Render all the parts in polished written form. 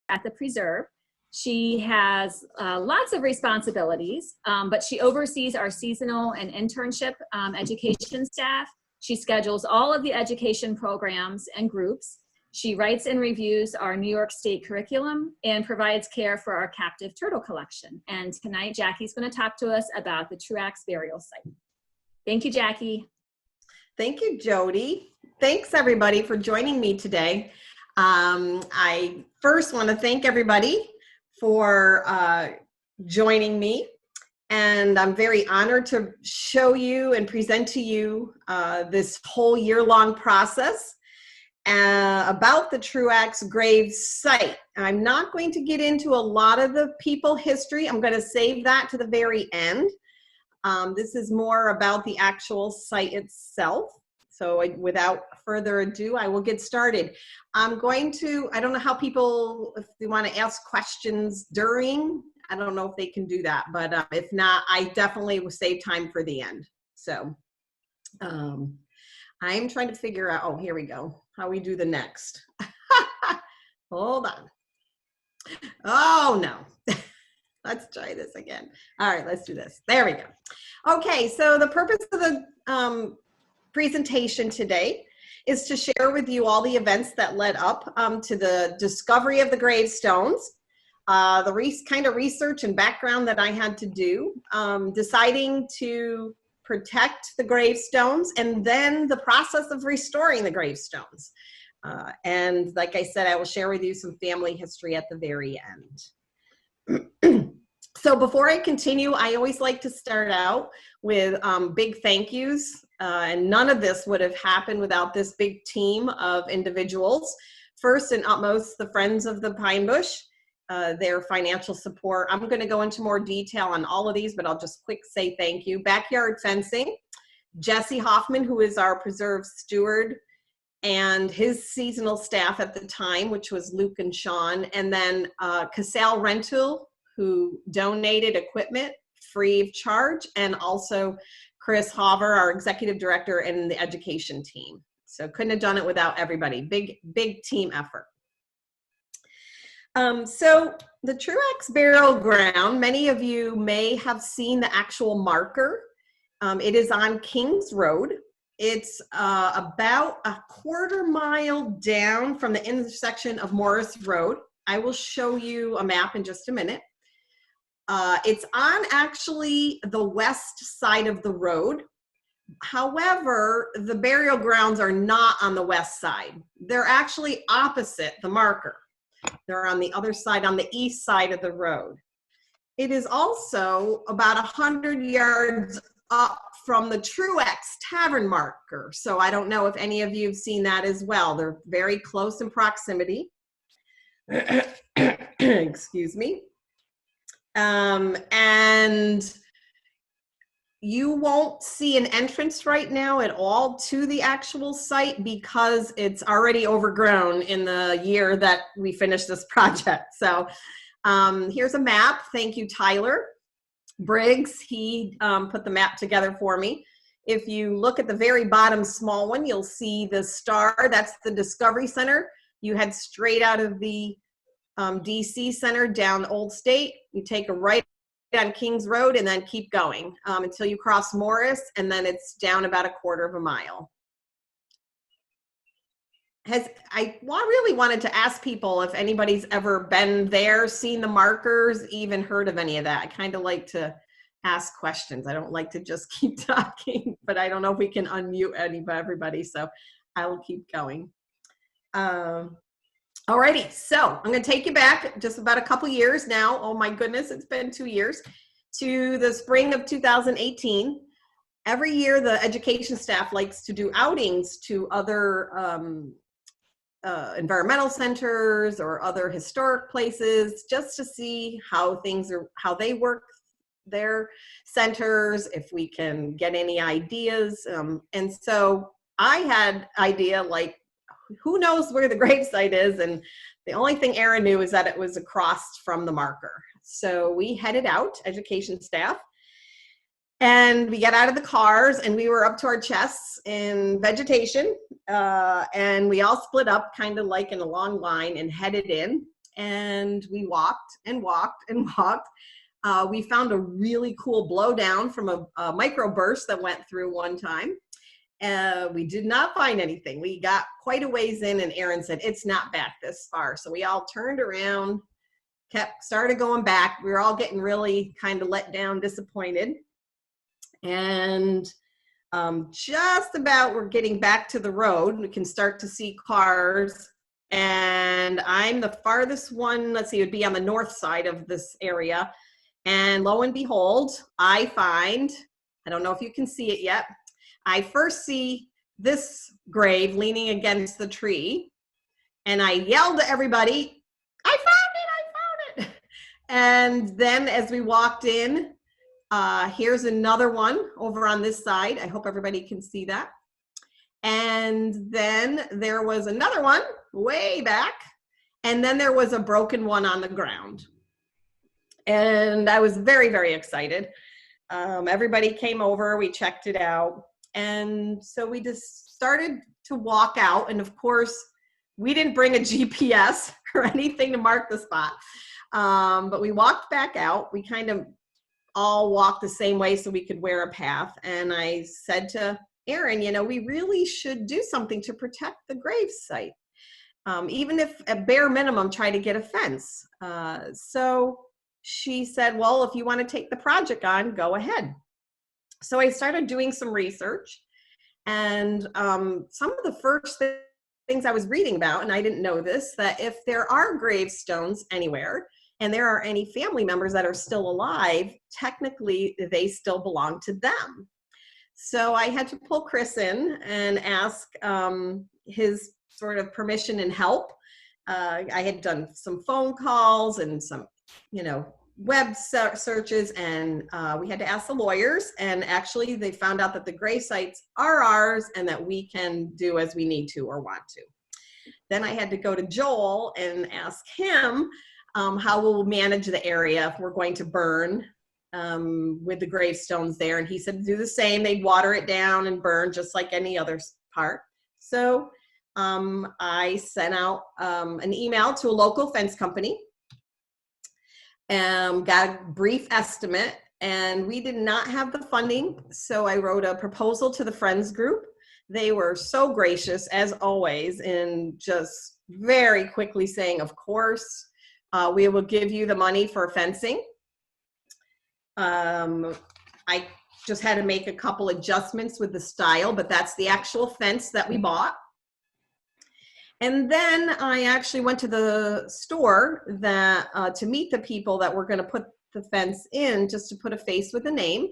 at the preserve. She has lots of responsibilities, but she oversees our seasonal and internship education staff. She schedules all of the education programs and groups. She writes and reviews our New York State curriculum and provides care for our captive turtle collection. And tonight, Jackie's going to talk to us about the Truax burial site. Thank you, Jackie. Thank you, Jody. Thanks, everybody, for joining me today. I first want to thank everybody for joining me. And I'm very honored to show you and present to you this whole year-long process about the Truax Gravesite. I'm not going to get into a lot of the people history. I'm going to save that to the very end. This is more about the actual site itself. So without further ado, I will get started. I'm going to, I don't know how people, if they want to ask questions during, I don't know if they can do that, but if not, I definitely will save time for the end. So I'm trying to figure out, oh, here we go, how we do the next. Hold on. Oh, no. Let's try this again. All right, let's do this. There we go. Okay, so the purpose of the presentation today is to share with you all the events that led up to the discovery of the gravestones, the kind of research and background that I had to do, deciding to protect the gravestones, and then the process of restoring the gravestones. And like I said, I will share with you some family history at the very end. So before I continue, I always like to start out with big thank yous. And none of this would have happened without this big team of individuals. First and utmost, the Friends of the Pine Bush, their financial support. I'm going to go into more detail on all of these, but I'll just quick say thank you. Backyard Fencing, Jesse Hoffman, who is our preserve steward, and his seasonal staff at the time, which was Luke and Sean, and then Casale Rental, who donated equipment free of charge, and also Chris Hover, our executive director, and the education team. So couldn't have done it without everybody. Big team effort. So the Truax burial ground, many of you may have seen the actual marker. It is on Kings Road. It's about a quarter mile down from the intersection of Morris Road. I will show you a map in just a minute. It's on actually the west side of the road. However, the burial grounds are not on the west side. They're actually opposite the marker. They're on the other side, on the east side of the road. It is also about 100 yards up from the Truax Tavern marker. So I don't know if any of you have seen that as well. They're very close in proximity. Excuse me. And you won't see an entrance right now at all to the actual site because it's already overgrown in the year that we finished this project. So here's a map. Thank you, Tyler Briggs. He put the map together for me. If you look at the very bottom small one, you'll see the star. That's the Discovery Center. You head straight out of the DC Center down Old State. You take a right on Kings Road and then keep going until you cross Morris, and then it's down about a quarter of a mile. I really wanted to ask people if anybody's ever been there, seen the markers, even heard of any of that. I kind of like to ask questions. I don't like to just keep talking, but I don't know if we can unmute everybody, so I will keep going. Alrighty, so I'm going to take you back just about a couple years now. Oh my goodness, it's been 2 years, to the spring of 2018. Every year, the education staff likes to do outings to other environmental centers or other historic places, just to see how things are, how they work their centers, if we can get any ideas. And so I had idea, like, who knows where the gravesite is? And the only thing Aaron knew is that it was across from the marker. So we headed out, education staff, and we got out of the cars and we were up to our chests in vegetation. And we all split up kind of like in a long line and headed in. and we walked and walked and walked. We found a really cool blowdown from a microburst that went through one time. We did not find anything. We got quite a ways in, and Aaron said, it's not back this far. So we all turned around, started going back. We were all getting really kind of let down, disappointed. And just about we're getting back to the road. We can start to see cars. And I'm the farthest one, let's see, it would be on the north side of this area. And lo and behold, I find, I don't know if you can see it yet, I first see this grave leaning against the tree, and I yelled to everybody, I found it. And then as we walked in, here's another one over on this side. I hope everybody can see that. And then there was another one way back, and then there was a broken one on the ground. And I was very, very excited. Everybody came over, we checked it out. And so we just started to walk out. And of course, we didn't bring a GPS or anything to mark the spot. But we walked back out. We kind of all walked the same way so we could wear a path. And I said to Aaron, you know, we really should do something to protect the gravesite. Even if at bare minimum, try to get a fence. So she said, well, if you want to take the project on, go ahead. So I started doing some research, and some of the first things I was reading about, and I didn't know this, that if there are gravestones anywhere and there are any family members that are still alive, technically they still belong to them. So I had to pull Chris in and ask his sort of permission and help. I had done some phone calls and some, you know, web searches, and we had to ask the lawyers, and actually they found out that the grave sites are ours and that we can do as we need to or want to. Then I had to go to Joel and ask him how we'll manage the area if we're going to burn with the gravestones there, and he said do the same. They'd water it down and burn just like any other part. So I sent out an email to a local fence company, got a brief estimate, and we did not have the funding. So I wrote a proposal to the Friends group. They were so gracious as always, and just very quickly saying, of course, we will give you the money for fencing. I just had to make a couple adjustments with the style, but that's the actual fence that we bought. And then I actually went to the store that to meet the people that were going to put the fence in, just to put a face with a name.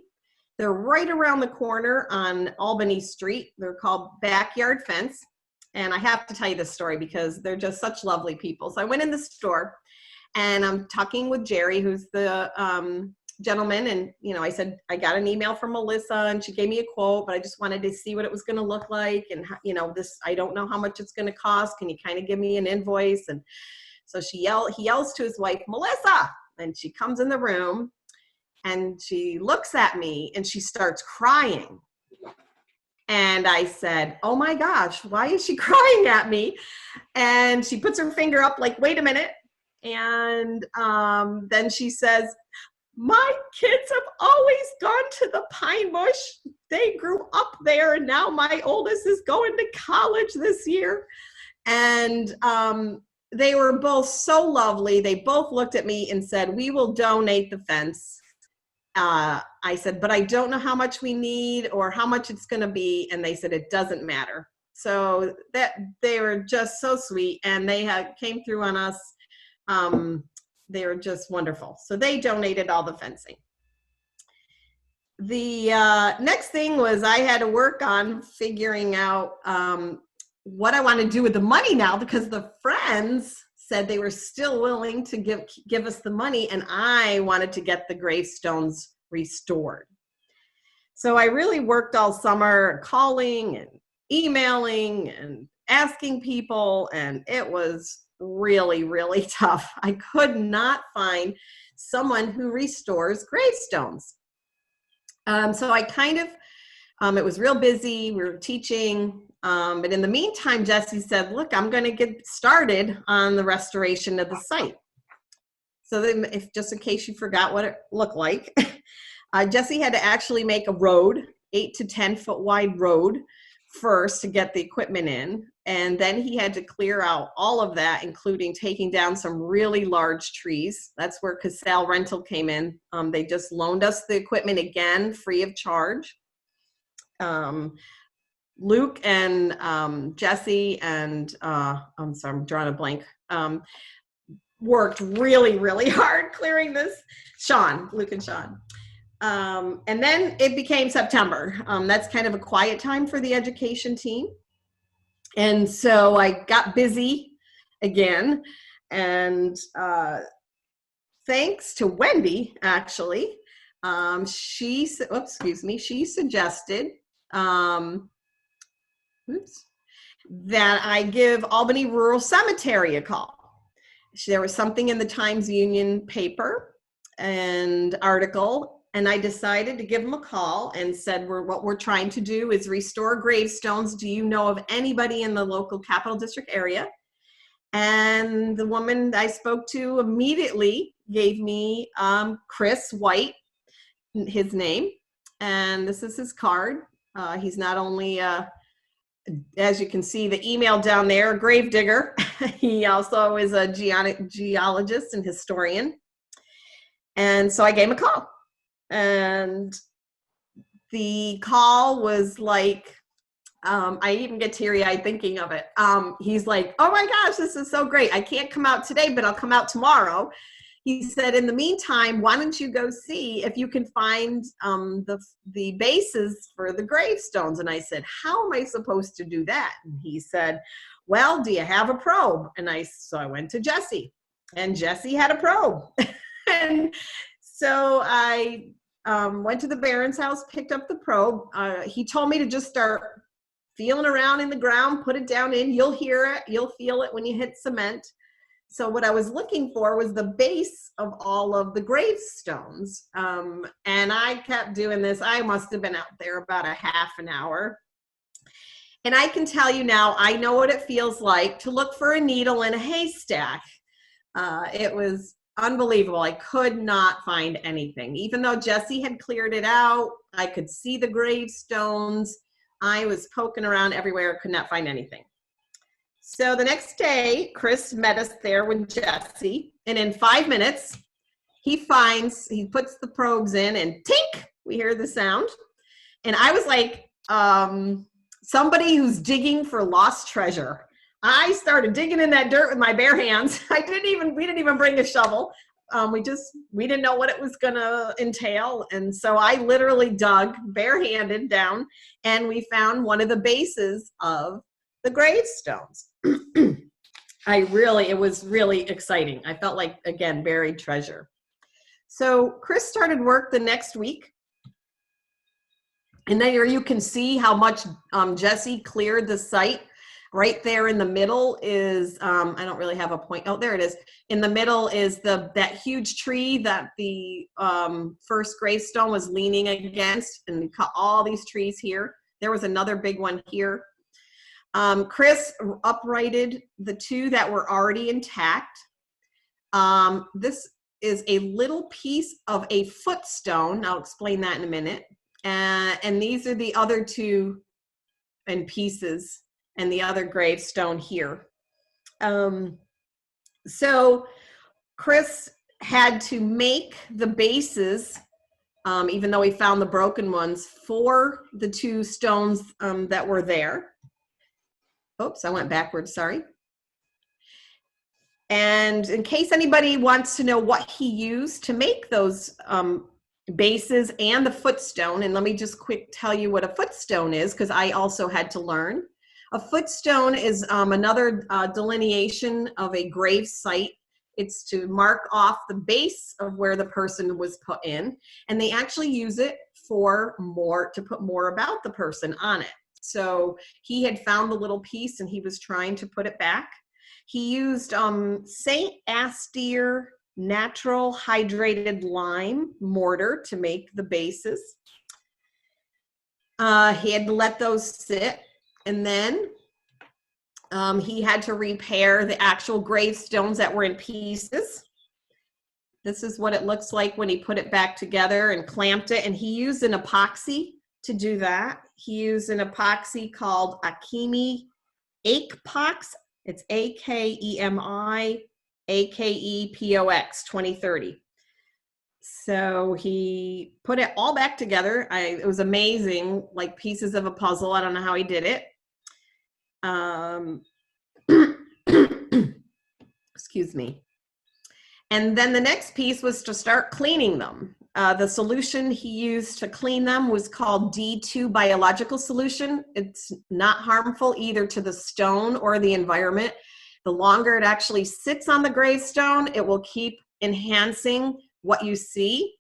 They're right around the corner on Albany Street. They're called Backyard Fence. And I have to tell you this story because they're just such lovely people. So I went in the store, and I'm talking with Jerry, who's the gentleman, and you know, I said I got an email from Melissa, and she gave me a quote, but I just wanted to see what it was going to look like, and you know, this, I don't know how much it's going to cost. Can you kind of give me an invoice? And so he yells to his wife, Melissa, and she comes in the room, and she looks at me, and she starts crying. And I said, oh my gosh, why is she crying at me? And she puts her finger up like, wait a minute. And then she says, my kids have always gone to the Pine Bush. They grew up there, and now my oldest is going to college this year. And they were both so lovely. They both looked at me and said, we will donate the fence. I said, but I don't know how much we need or how much it's going to be. And they said, it doesn't matter. So that they were just so sweet, and they came through on us. They were just wonderful. So they donated all the fencing. The next thing was I had to work on figuring out what I want to do with the money now, because the Friends said they were still willing to give us the money, and I wanted to get the gravestones restored. So I really worked all summer calling and emailing and asking people, and it was really, really tough. I could not find someone who restores gravestones. So I kind of, it was real busy. We were teaching. But in the meantime, Jesse said, look, I'm going to get started on the restoration of the site. So then, if just in case you forgot what it looked like, Jesse had to actually make a road, 8 to 10 foot wide road first to get the equipment in. And then he had to clear out all of that, including taking down some really large trees. That's where Casale Rental came in. They just loaned us the equipment again, free of charge. Luke and Jesse and, I'm sorry, I'm drawing a blank, worked really, really hard clearing this. Luke and Sean. And then it became September. That's kind of a quiet time for the education team. And so I got busy again. And thanks to Wendy, actually, she suggested that I give Albany Rural Cemetery a call. There was something in the Times-Union paper and article, and I decided to give them a call and said, what we're trying to do is restore gravestones. Do you know of anybody in the local Capital District area? And the woman I spoke to immediately gave me Chris White, his name, and this is his card. He's not only as you can see, the email down there, a grave digger. He also is a geologist and historian. And so I gave him a call. And the call was like, I even get teary-eyed thinking of it. He's like, oh my gosh, this is so great. I can't come out today, but I'll come out tomorrow. He said, in the meantime, why don't you go see if you can find the bases for the gravestones? And I said, how am I supposed to do that? And he said, well, do you have a probe? And so I went to Jesse, and Jesse had a probe. And so I went to the Barron's house, picked up the probe. He told me to just start feeling around in the ground, put it down in. You'll hear it. You'll feel it when you hit cement. So what I was looking for was the base of all of the gravestones. And I kept doing this. I must have been out there about a half an hour. And I can tell you now, I know what it feels like to look for a needle in a haystack. It was unbelievable. I could not find anything. Even though Jesse had cleared it out, I could see the gravestones. I was poking around everywhere, could not find anything. So the next day, Chris met us there with Jesse, and in 5 minutes, he puts the probes in, and tink, we hear the sound. And I was like, somebody who's digging for lost treasure. I started digging in that dirt with my bare hands. We didn't even bring a shovel. We didn't know what it was gonna entail. And so I literally dug barehanded down, and we found one of the bases of the gravestones. It was really exciting. I felt like, again, buried treasure. So Chris started work the next week. And there you can see how much Jesse cleared the site. Right there in the middle is, I don't really have a point. Oh, there it is. In the middle is that huge tree that the first gravestone was leaning against, and we cut all these trees here. There was another big one here. Chris uprighted the two that were already intact. This is a little piece of a footstone. I'll explain that in a minute. And these are the other two in pieces, and the other gravestone here. So Chris had to make the bases, even though he found the broken ones, for the two stones that were there. Oops, I went backwards, sorry. And in case anybody wants to know what he used to make those bases and the footstone, and let me just quick tell you what a footstone is, because I also had to learn. A footstone is another delineation of a grave site. It's to mark off the base of where the person was put in, and they actually use it to put more about the person on it. So he had found the little piece, and he was trying to put it back. He used St. Astaire natural hydrated lime mortar to make the bases. He had to let those sit. And then he had to repair the actual gravestones that were in pieces. This is what it looks like when he put it back together and clamped it. And he used an epoxy to do that. He used an epoxy called Akemi Akepox. It's AKEMI AKEPOX 2030. So he put it all back together. It was amazing, like pieces of a puzzle. I don't know how he did it. Excuse me. And then the next piece was to start cleaning them. The solution he used to clean them was called D2 biological solution. It's not harmful either to the stone or the environment. The longer it actually sits on the gravestone, it will keep enhancing what you see.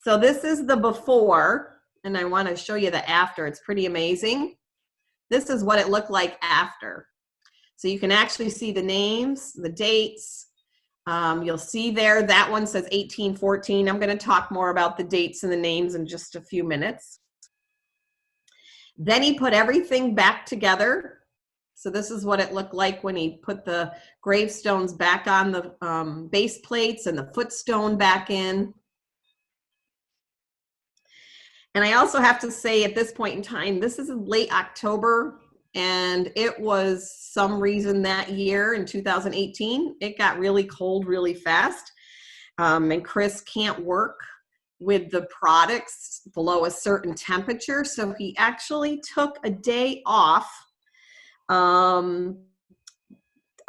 So this is the before, and I want to show you the after. It's pretty amazing. This is what it looked like after. So you can actually see the names, the dates. You'll see there, that one says 1814. I'm going to talk more about the dates and the names in just a few minutes. Then he put everything back together. So this is what it looked like when he put the gravestones back on the base plates and the footstone back in. And I also have to say at this point in time, this is late October, and it was some reason that year in 2018, it got really cold really fast. And Chris can't work with the products below a certain temperature. So he actually took a day off of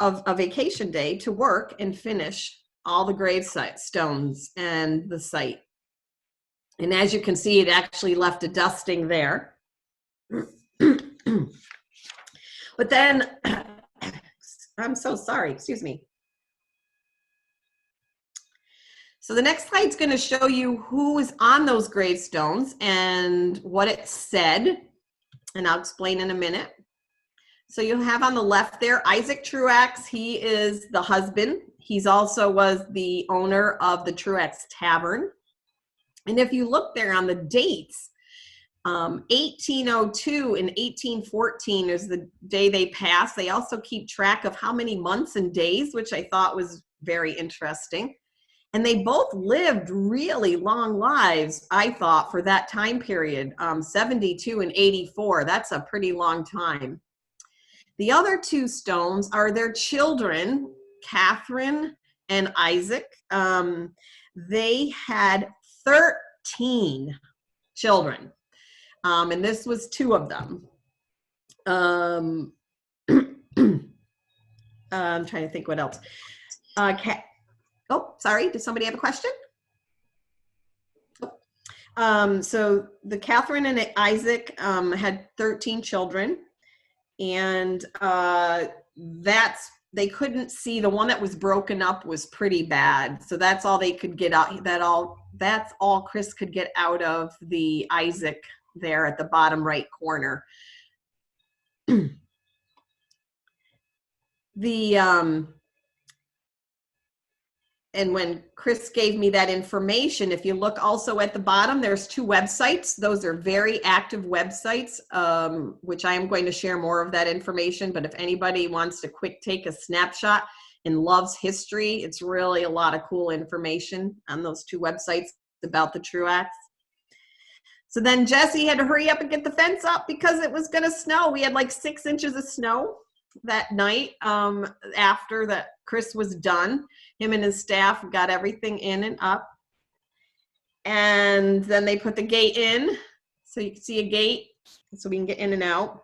a vacation day to work and finish all the gravesite stones and the site. And as you can see, it actually left a dusting there. But then, I'm so sorry, excuse me. So the next slide is going to show you who was on those gravestones and what it said, and I'll explain in a minute. So you'll have on the left there, Isaac Truax. He is the husband. He's also was the owner of the Truax Tavern. And if you look there on the dates, 1802 and 1814 is the day they passed. They also keep track of how many months and days, which I thought was very interesting. And they both lived really long lives, I thought, for that time period, 72 and 84. That's a pretty long time. The other two stones are their children, Catherine and Isaac. They had 13 children. And this was two of them. I'm trying to think what else. Oh, sorry, did somebody have a question? So the Catherine and Isaac had 13 children, and they couldn't see. The one that was broken up was pretty bad, so that's all they could get out. That's all Chris could get out of the Isaac there at the bottom right corner. And when Chris gave me that information, if you look also at the bottom, there's two websites. Those are very active websites, which I am going to share more of that information. But if anybody wants to quick take a snapshot and loves history, it's really a lot of cool information on those two websites about the Truax. So then Jesse had to hurry up and get the fence up because it was going to snow. We had like 6 inches of snow that night after that Chris was done. Him and his staff got everything in and up. And then they put the gate in. So you can see a gate so we can get in and out.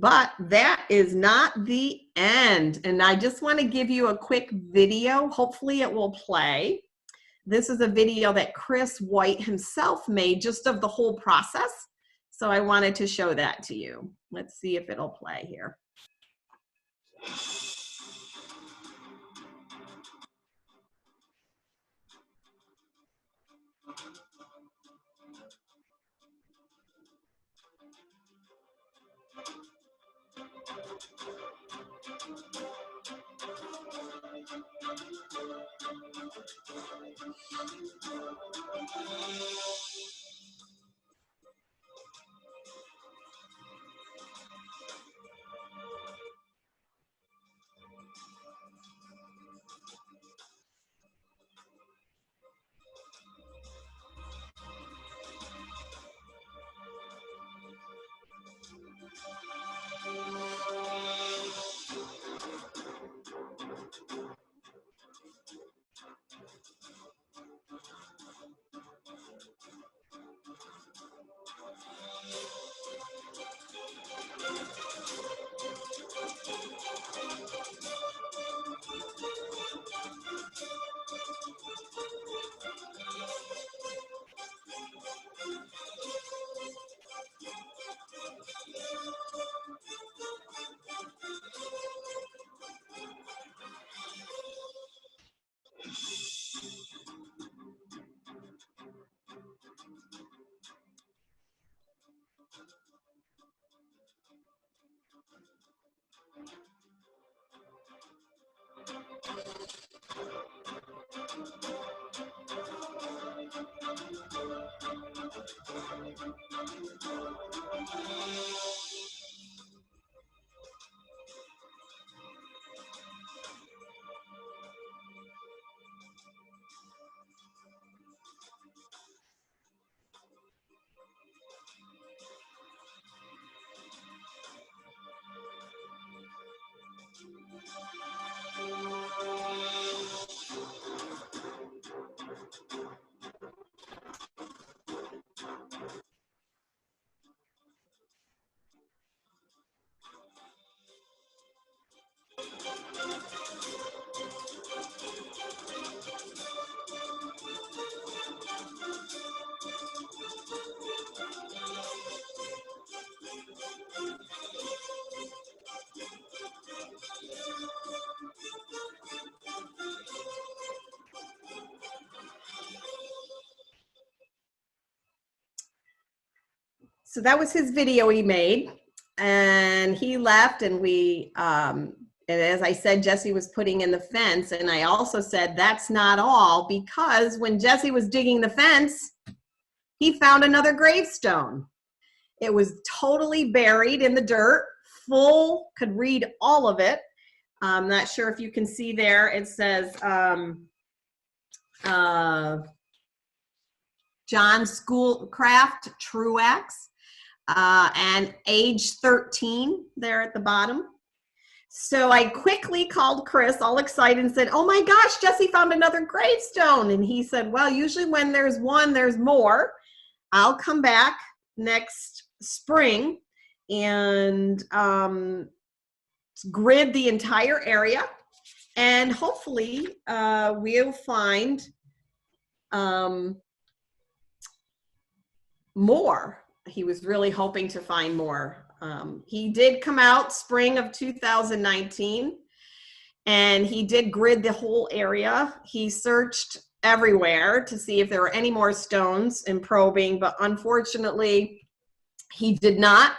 But that is not the end. And I just want to give you a quick video. Hopefully it will play. This is a video that Chris White himself made just of the whole process. So I wanted to show that to you. Let's see if it'll play here. So that was his video he made, and he left, and and as I said, Jesse was putting in the fence, and I also said that's not all, because when Jesse was digging the fence, he found another gravestone. It was totally buried in the dirt, full, could read all of it. I'm not sure if you can see there, it says John Schoolcraft, Truax, and age 13 there at the bottom. So I quickly called Chris, all excited, and said, oh my gosh, Jesse found another gravestone. And he said, well, usually when there's one, there's more. I'll come back next spring and grid the entire area, and hopefully we'll find more. He was really hoping to find more. He did come out spring of 2019, and he did grid the whole area. He searched everywhere to see if there were any more stones in probing, but unfortunately he did not.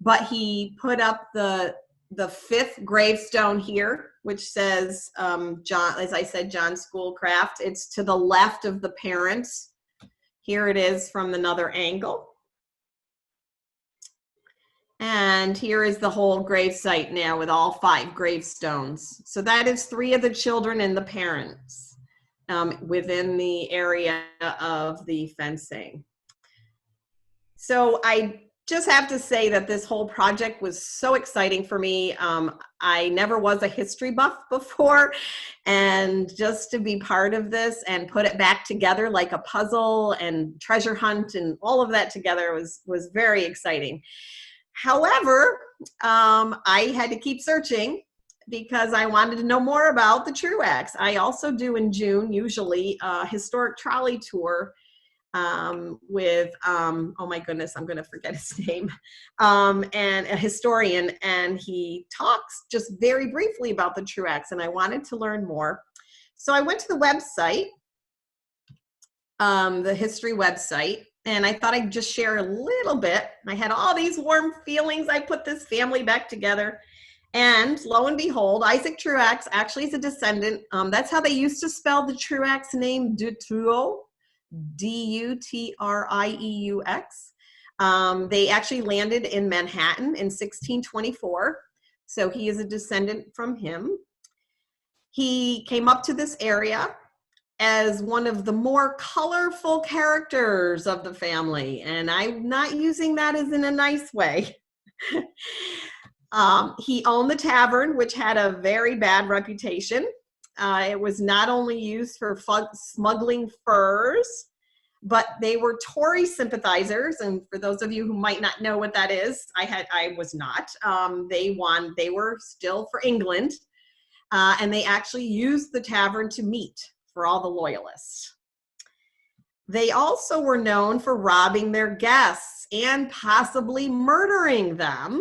But he put up the 5th gravestone here, which says John, as I said, John Schoolcraft. It's to the left of the parents. Here it is from another angle. And here is the whole gravesite now with all 5 gravestones. So that is 3 of the children and the parents within the area of the fencing. So I just have to say that this whole project was so exciting for me. I never was a history buff before, and just to be part of this and put it back together like a puzzle and treasure hunt and all of that together was very exciting. However, I had to keep searching because I wanted to know more about the Truax. I also do in June, usually, a historic trolley tour with, oh my goodness, I'm going to forget his name, and a historian, and he talks just very briefly about the Truax, and I wanted to learn more. So I went to the website, the history website, and I thought I'd just share a little bit. I had all these warm feelings. I put this family back together, and lo and behold, Isaac Truax actually is a descendant. That's how they used to spell the Truax name, Dutreux, D-U-T-R-I-E-U-X. They actually landed in Manhattan in 1624, so he is a descendant from him. He came up to this area as one of the more colorful characters of the family, and I'm not using that as in a nice way. He owned the tavern, which had a very bad reputation. It was not only used for smuggling furs, but they were Tory sympathizers. And for those of you who might not know what that is, I was not. They were still for England, and they actually used the tavern to meet for all the loyalists. They also were known for robbing their guests and possibly murdering them.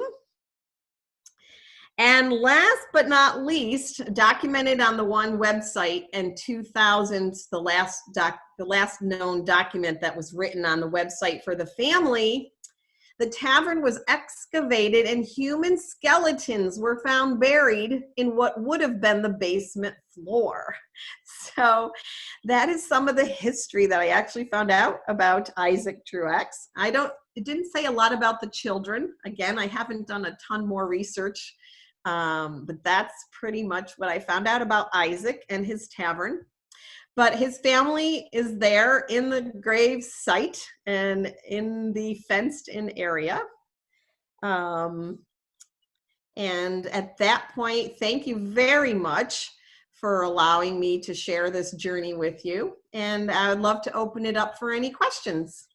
And last but not least, documented on the one website in 2000, the last known document that was written on the website for the family, the tavern was excavated and human skeletons were found buried in what would have been the basement floor. So that is some of the history that I actually found out about Isaac Truax. It didn't say a lot about the children. Again, I haven't done a ton more research. But that's pretty much what I found out about Isaac and his tavern. But his family is there in the grave site and in the fenced-in area. And at that point, thank you very much for allowing me to share this journey with you. And I would love to open it up for any questions.